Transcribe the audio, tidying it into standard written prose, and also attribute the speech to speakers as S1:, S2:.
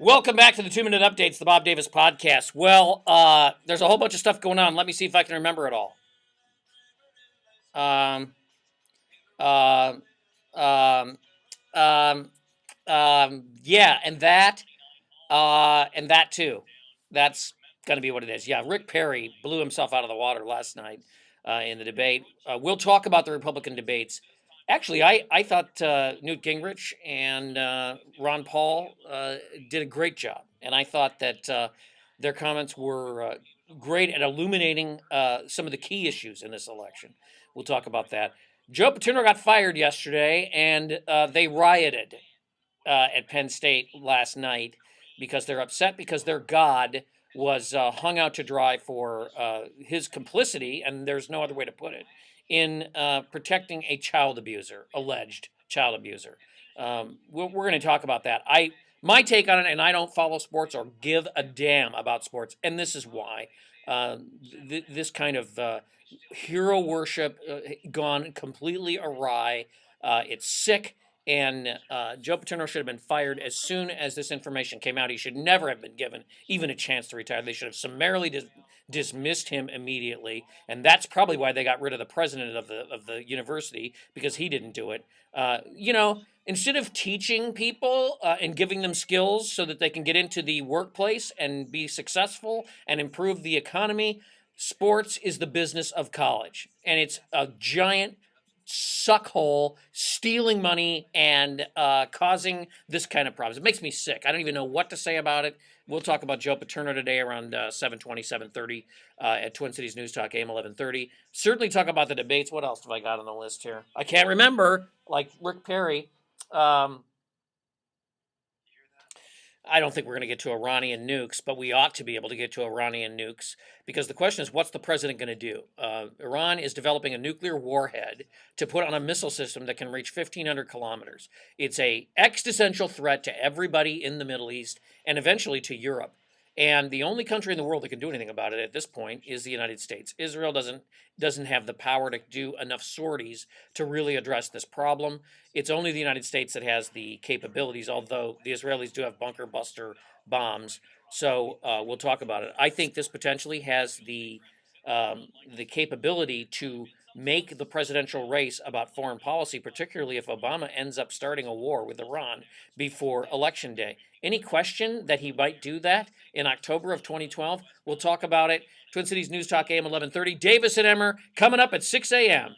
S1: Welcome back to the 2 Minute Updates, the Bob Davis podcast. Well, there's a whole bunch of stuff going on. Let me see if I can remember it all. Um, uh, um, um, yeah, and that too. That's going to be what it is. Yeah, Rick Perry blew himself out of the water last night in the debate. We'll talk about the Republican debates. Actually, I thought Newt Gingrich and Ron Paul did a great job, and I thought that their comments were great at illuminating some of the key issues in this election. We'll talk about that. Joe Paterno got fired yesterday, and they rioted at Penn State last night because they're upset because their god was hung out to dry for his complicity, and there's no other way to put it, in protecting a child abuser, alleged child abuser. We're going to talk about that. My take on it, and I don't follow sports or give a damn about sports, and this is why. This kind of hero worship gone completely awry. It's sick. And Joe Paterno should have been fired as soon as this information came out. He should never have been given even a chance to retire. They should have summarily dismissed him immediately, and that's probably why they got rid of the president of the university, because he didn't do it. Instead of teaching people and giving them skills so that they can get into the workplace and be successful and improve the economy, sports is the business of college, and it's a giant suckhole, stealing money and causing this kind of problems. It makes me sick. I don't even know what to say about it. We'll talk about Joe Paterno today around 7:20, 7:30 at Twin Cities News Talk, AM 1130. Certainly talk about the debates. What else have I got on the list here? I can't remember, like Rick Perry. I don't think we're going to get to Iranian nukes, but we ought to be able to get to Iranian nukes, because the question is, what's the president going to do? Iran is developing a nuclear warhead to put on a missile system that can reach 1,500 kilometers. It's a existential threat to everybody in the Middle East and eventually to Europe. And the only country in the world that can do anything about it at this point is the United States. Israel doesn't have the power to do enough sorties to really address this problem. It's only the United States that has the capabilities, although the Israelis do have bunker buster bombs. So we'll talk about it. I think this potentially has the capability to make the presidential race about foreign policy, particularly if Obama ends up starting a war with Iran before Election Day. Any question that he might do that in October of 2012? We'll talk about it. Twin Cities News Talk, AM 1130. Davis and Emmer coming up at 6 a.m.